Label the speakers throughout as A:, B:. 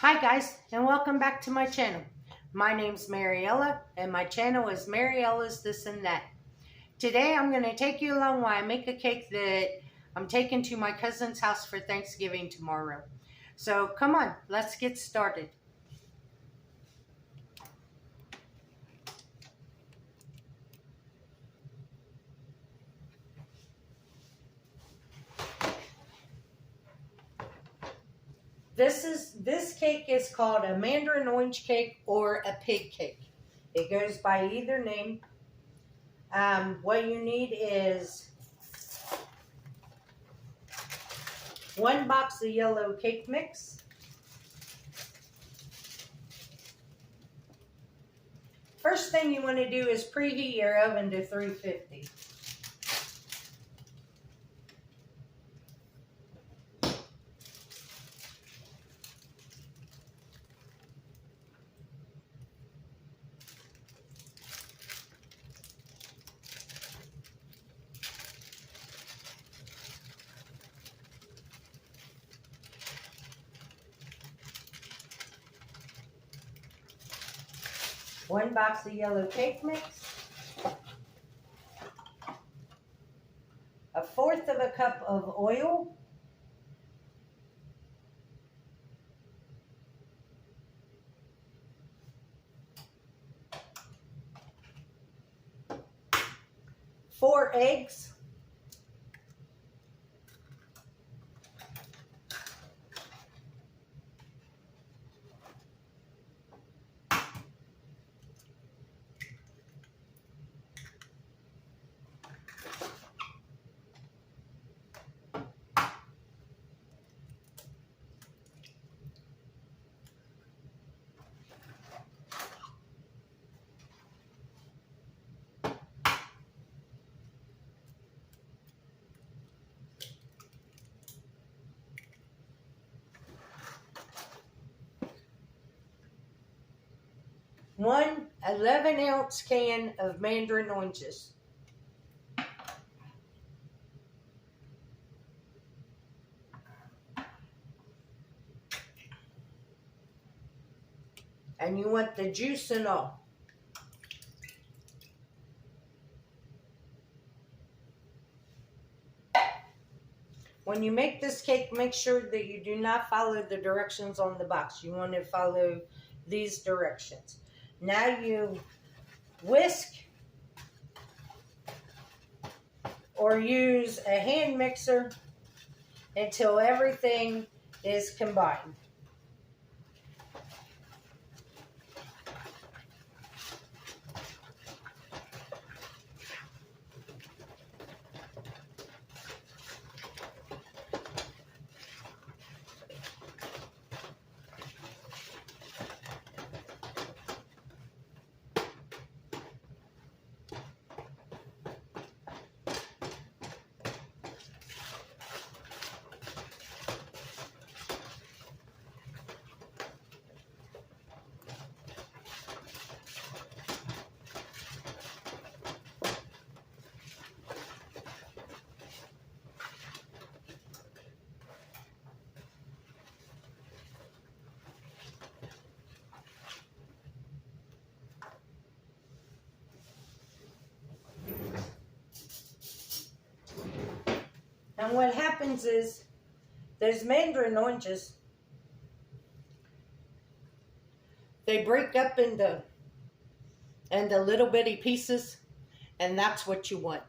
A: Hi guys, and welcome back to my channel. My name's Mariella, and my channel is Mariella's This and That. Today I'm going to take you along while I make a cake that I'm taking to my cousin's house for Thanksgiving tomorrow. So come on, let's get started. This cake is called a mandarin orange cake or a pig cake. It goes by either name. What you need is 1 box of yellow cake mix, first thing you want to do is preheat your oven to 350. One box of yellow cake mix, 1/4 of a cup of oil, four eggs, one 11-ounce can of mandarin oranges. And you want the juice and all. When you make this cake, make sure that you do not follow the directions on the box. You want to follow these directions. Now you whisk or use a hand mixer until everything is combined. And what happens is, those mandarin oranges, they break up into little bitty pieces, and that's what you want.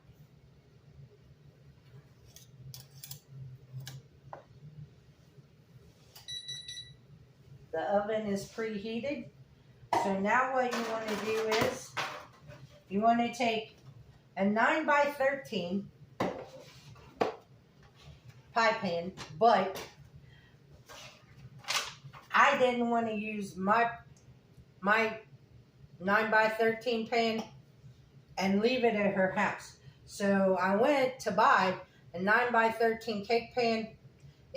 A: The oven is preheated. So now what you want to do is, you want to take a 9x13 pie pan, but I didn't want to use my 9x13 pan and leave it at her house. So I went to buy a 9x13 cake pan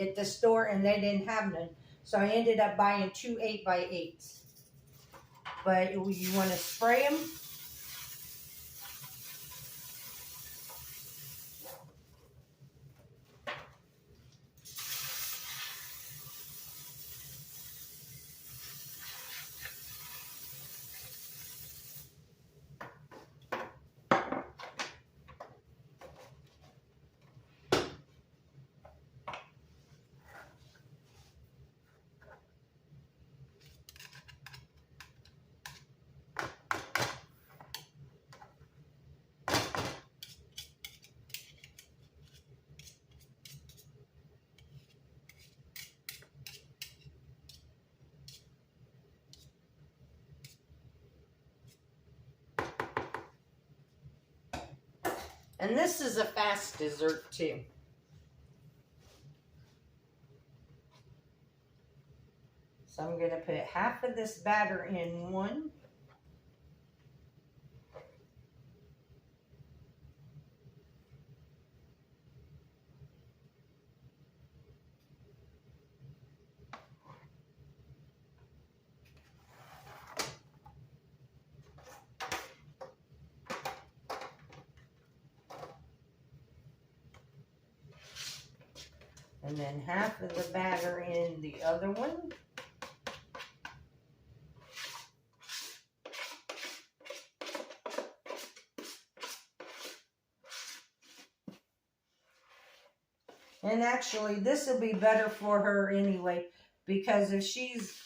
A: at the store, and they didn't have none. So I ended up buying 2 8x8s. But you want to spray them. And this is a fast dessert too. So I'm going to put half of this batter in one. And then half of the batter in the other one. And actually, this will be better for her anyway, because if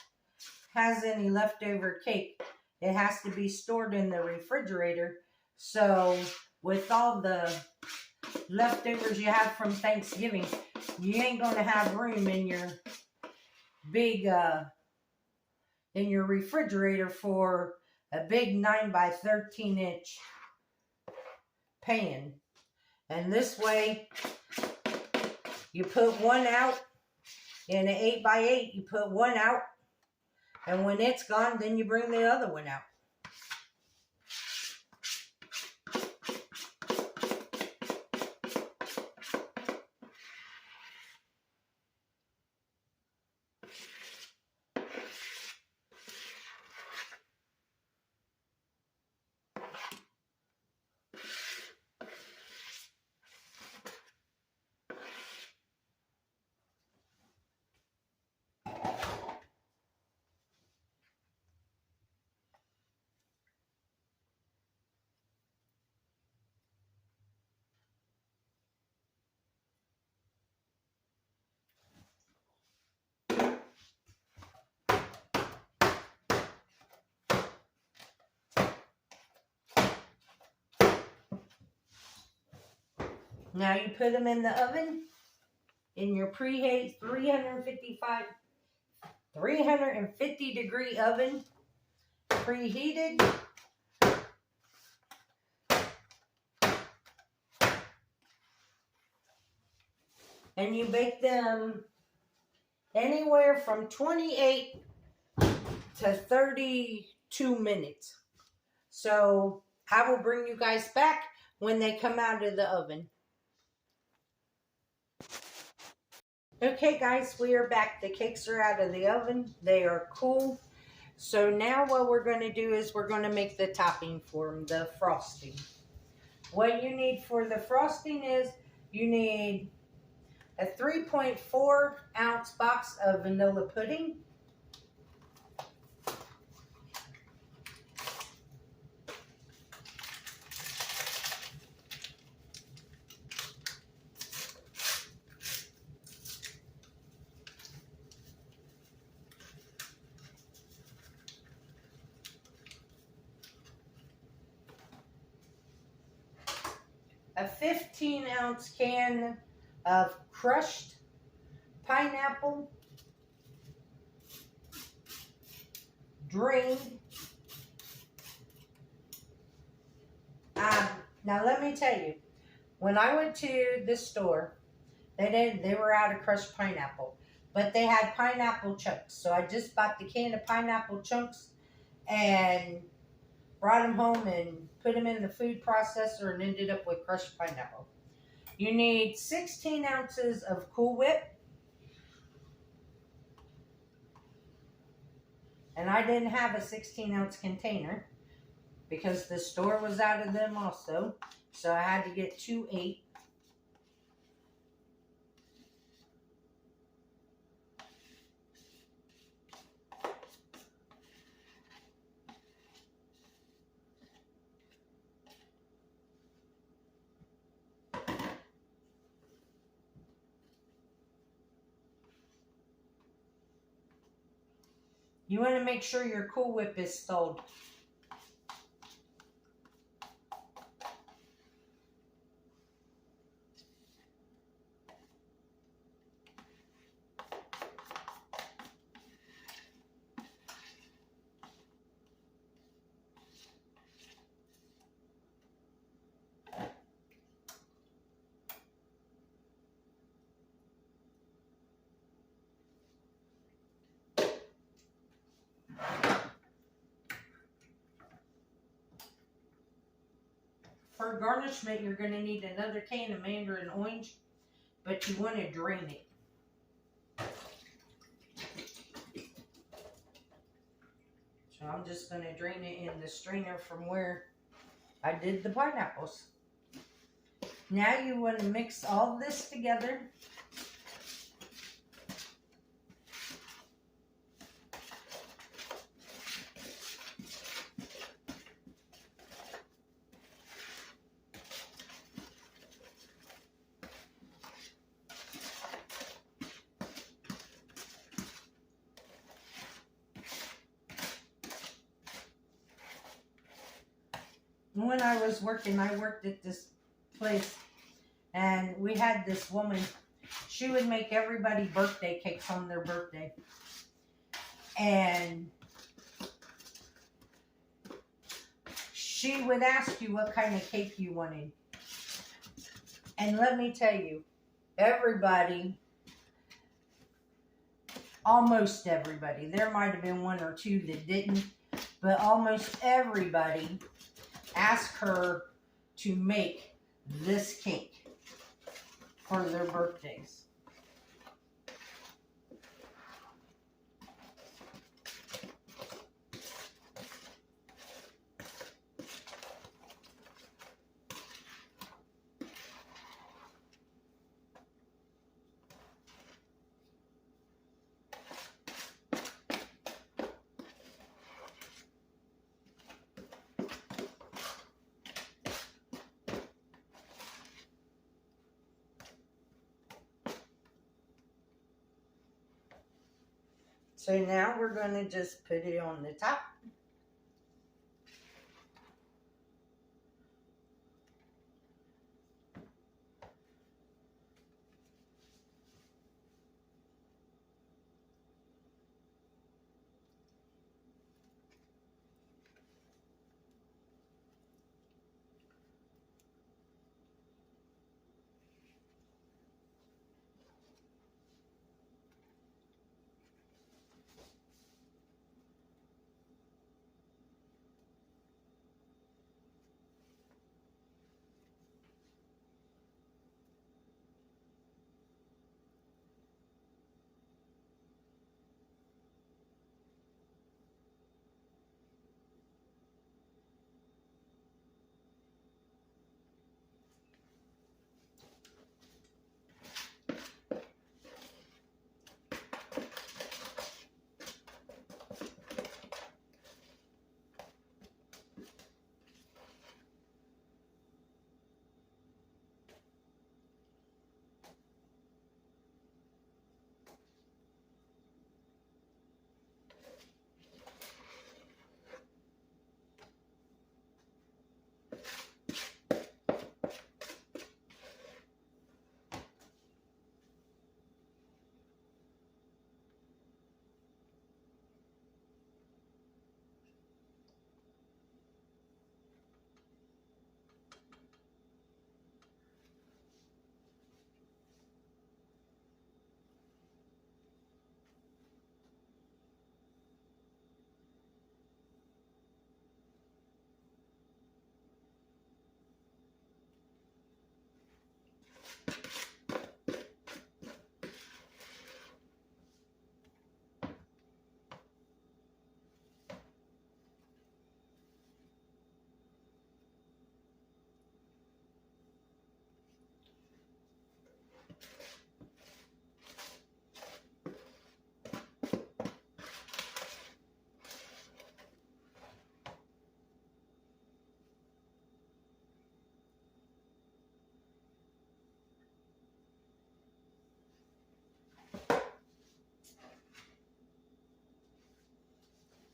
A: has any leftover cake, it has to be stored in the refrigerator. So with all the leftovers you have from Thanksgiving, you ain't going to have room in your big, in your refrigerator for a big 9 by 13 inch pan. And this way, you put one out in an 8 by 8, you put one out, and when it's gone, then you bring the other one out. Now you put them in the oven in your preheat 350 degree oven, preheated. And you bake them anywhere from 28 to 32 minutes. So I will bring you guys back when they come out of the oven. Okay guys, we are back. The cakes are out of the oven. They are cool. So now what we're going to do is we're going to make the topping for them, the frosting. What you need for the frosting is you need a 3.4 ounce box of vanilla pudding. A 15 ounce can of crushed pineapple, drained. Now let me tell you, when I went to the store, they were out of crushed pineapple, but they had pineapple chunks. So I just bought the can of pineapple chunks and brought them home and put them in the food processor and ended up with crushed pineapple. You need 16 ounces of Cool Whip. And I didn't have a 16 ounce container because the store was out of them also. So I had to get 2 8. You want to make sure your Cool Whip is stalled. For garnishment, you're going to need another can of mandarin orange, but you want to drain it. So I'm just going to drain it in the strainer from where I did the pineapples. Now you want to mix all this together. When I was working, I worked at this place, and we had this woman. She would make everybody birthday cakes on their birthday. And she would ask you what kind of cake you wanted. And let me tell you, everybody, almost everybody, there might have been one or two that didn't, but almost everybody asked her to make this cake for their birthdays. So now we're going to just put it on the top.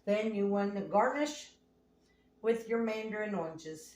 A: Then you want to garnish with your mandarin oranges.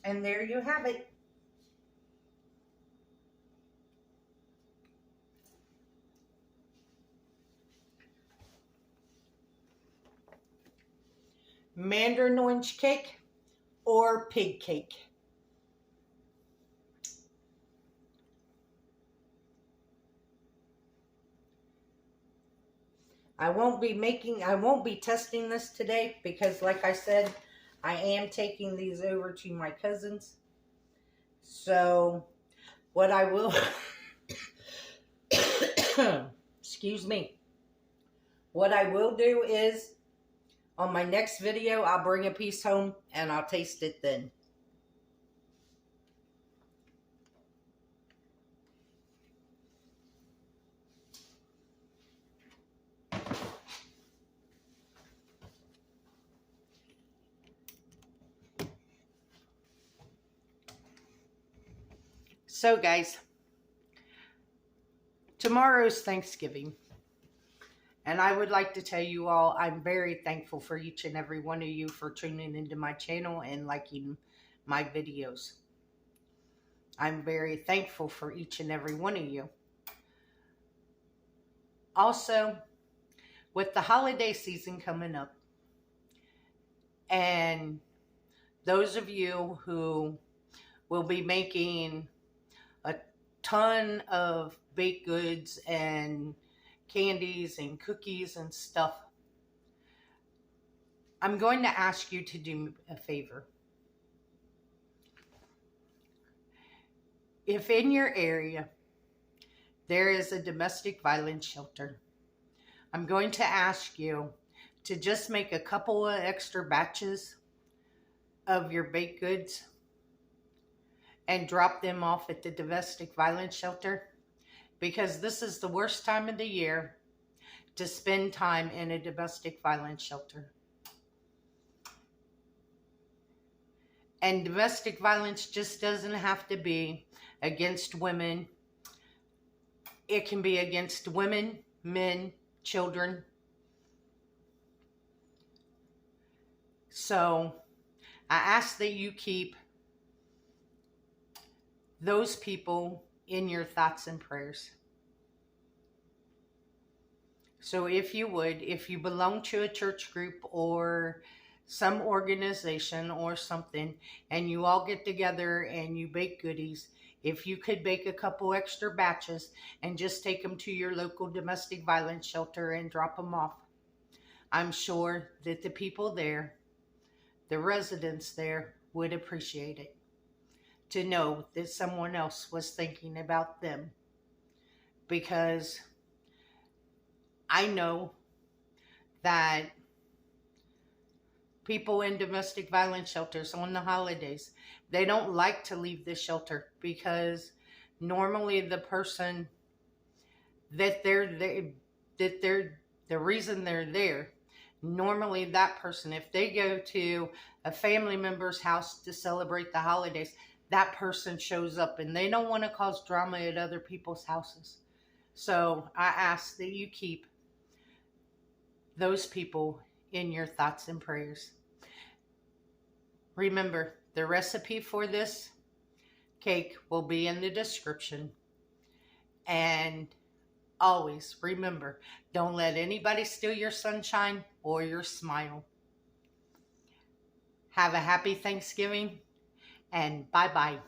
A: And there you have it. Mandarin orange cake or pig cake. I won't be testing this today because like I said, I am taking these over to my cousins. So what I will, excuse me, what I will do is on my next video, I'll bring a piece home and I'll taste it then. So guys, tomorrow's Thanksgiving. And I would like to tell you all, I'm very thankful for each and every one of you for tuning into my channel and liking my videos. I'm very thankful for each and every one of you. Also, with the holiday season coming up, and those of you who will be making a ton of baked goods and candies and cookies and stuff, I'm going to ask you to do me a favor. If in your area there is a domestic violence shelter, I'm going to ask you to just make a couple of extra batches of your baked goods and drop them off at the domestic violence shelter, because this is the worst time of the year to spend time in a domestic violence shelter. And domestic violence just doesn't have to be against women. It can be against women, men, children. So I ask that you keep those people in your thoughts and prayers. So if you would, if you belong to a church group or some organization or something, and you all get together and you bake goodies, if you could bake a couple extra batches and just take them to your local domestic violence shelter and drop them off, I'm sure that the people there, the residents there, would appreciate it, to know that someone else was thinking about them. Because I know that people in domestic violence shelters on the holidays, they don't like to leave the shelter, because normally the person that the reason they're there, normally that person, if they go to a family member's house to celebrate the holidays, that person shows up and they don't want to cause drama at other people's houses. So I ask that you keep those people in your thoughts and prayers. Remember, the recipe for this cake will be in the description. And always remember, don't let anybody steal your sunshine or your smile. Have a happy Thanksgiving, and bye-bye.